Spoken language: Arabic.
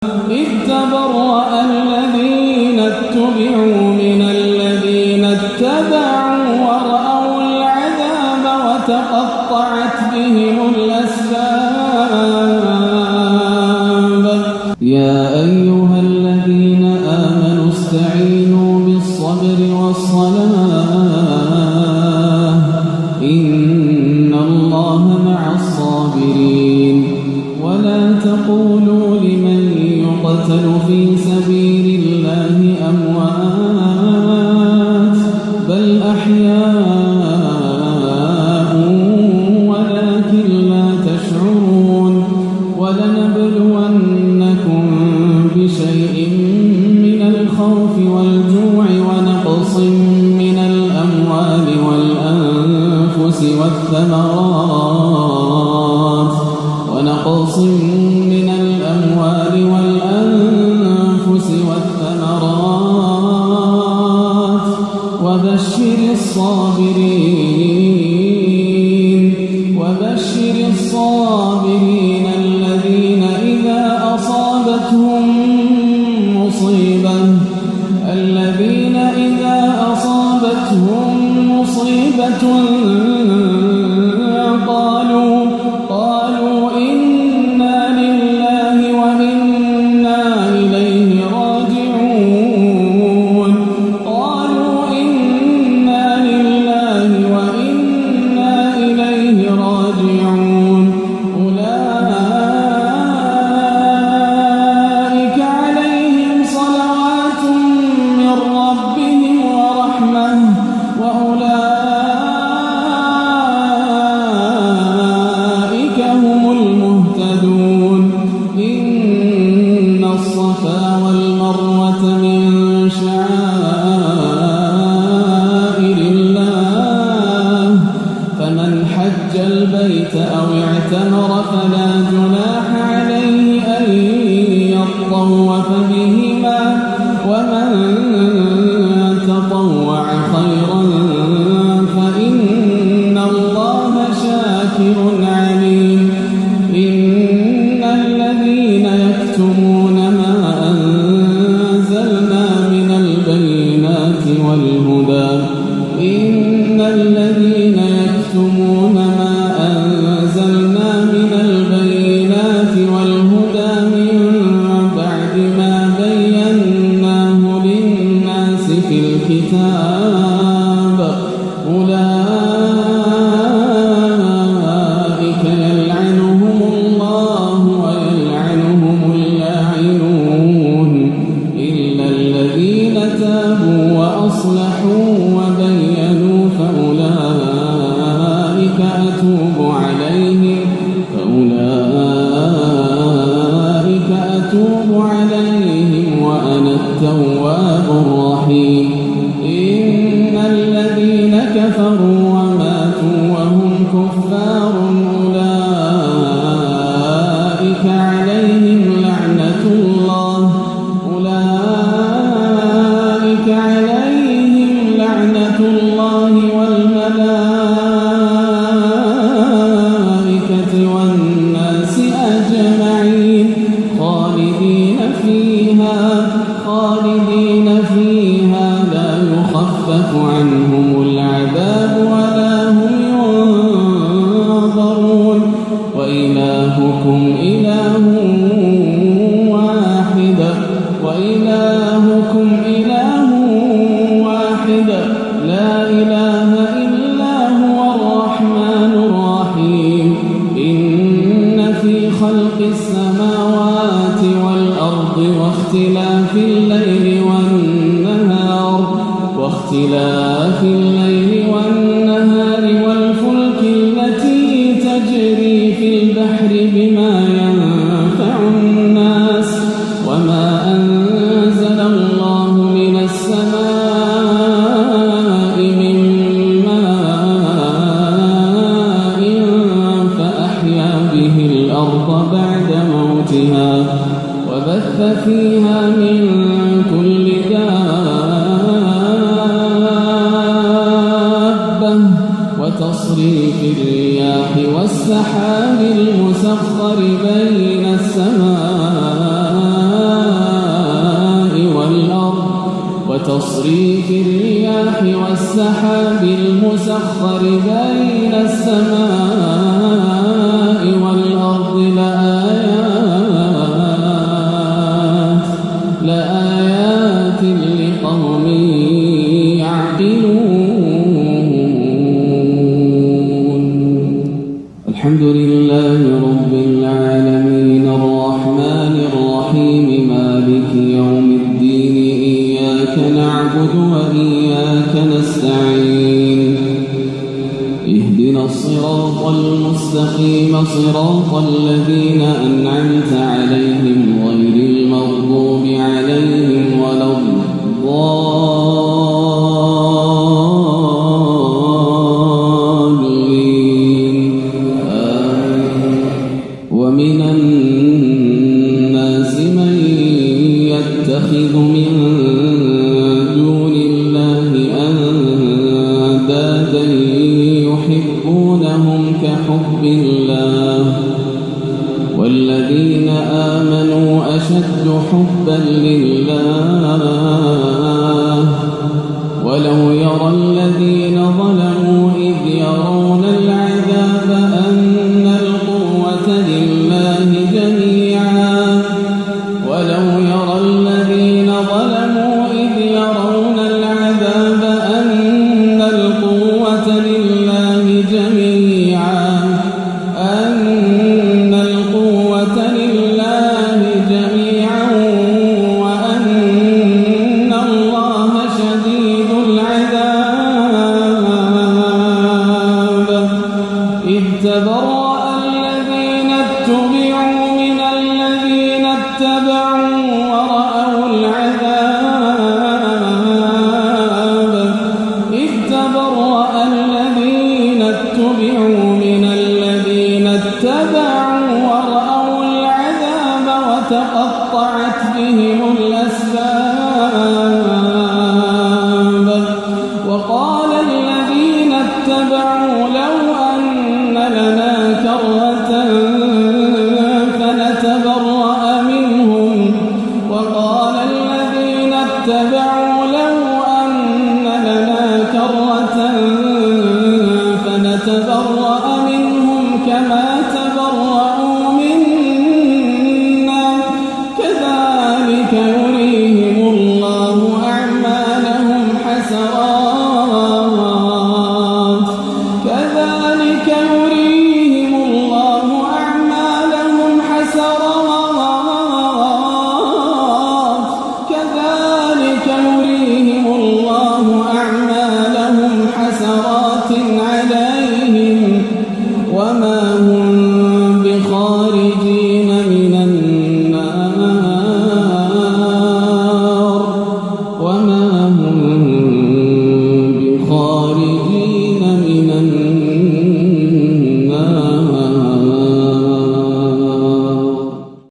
إذ تبرأ الذين اتبعوا من الذين اتبعوا ورأوا العذاب وتقطعت بهم الأسباب. يا أيها الذين آمنوا استعينوا بالصبر والصلاة إن الله مع الصابرين. ولا تقولوا لمن يقتل في سبيل الله أموات بل أحياء ولكن لا تشعرون. ولنبلونكم بشيء من الخوف والجوع ونقص من الأموال والأنفس والثمرات وبشر الصابرين الذين إذا أصابتهم مصيبة قالوا إنا لله وإنا إليه راجعون. أولئك عليهم صلوات من ربهم ورحمة وأولئك هم المهتدون. إن الصفا والمروة من شعائر الله فمن حج البيت أو اعتمر فلا جناح عليه أن يطوف بهما ومن تطوع خيرا فإن الله شاكر عليم. إن الذين يكتمون ما أنزلنا من البينات والهدى من بعد ما بيناه للناس في الكتاب أولئك يلعنهم الله ويلعنهم اللاعنون إلا الذين تابوا وأصلحوا وبينوا فأولئك أتوب عليهم وأنا التواب الرحيم. إن الذين كفروا وماتوا وهم كفار أولئك عليهم لعنة الله والملائكة والناس أجمعين خالدين فيها لا يخفف عنهم العذاب ولا هم ينظرون. وإلهكم إله واحد لا إله إلا هو الرحمن الرحيم. إن في خلق السماوات والأرض واختلاف الليل والنهار والفلك التي تجري في البحر بما ينفع الناس وما أنزل الله من السماء من ماء فأحيا به الأرض بعد موتها وبث فيها من كل دابة وتصريف الرياح والسحاب المسخر بين السماء وتصريف الرياح والسحاب المسخر بين السماء والأرض لآيات لقوم يعقلون. الحمد لله رب العالمين الرحمن الرحيم مالك يوم الدين إياك نعبد وإياك نستعين اهدنا الصراط المستقيم صراط الذين أنعمت عليهم غير المغضوب عليهم ولا الضالين ومن الناس من يتخذ من دون الله أندادا يحبونهم كحب الله والذين آمنوا أشد حبا لله ولو يرى الذين ظلموا إذ يرون العذاب أن القوة لله جميعا ولو يرى الذين ظلموا إذ يرون العذاب أن القوة لله جميعا وأن الله شديد العذاب إذ تبرأ الذين اتبعوا من الذين اتبعوا ورأوا العذاب إذ تبرأ الذين اتبعوا من الذين اتبعوا ورأوا العذاب وتقطعت بهم الأسباب وقال الذين اتبعوا لو أن لنا كرة فنتبرأ منهم وقال الذين اتبعوا لو أن لنا كرة فنتبرأ منهم كما تبرأوا منا كذلك يريهم الله أعمالهم حسرات كذلك يريهم الله أعمالهم حسرات كذلك يريهم الله أعمالهم حسرات عليهم وما هم بخارجين من النار وما هم بخارجين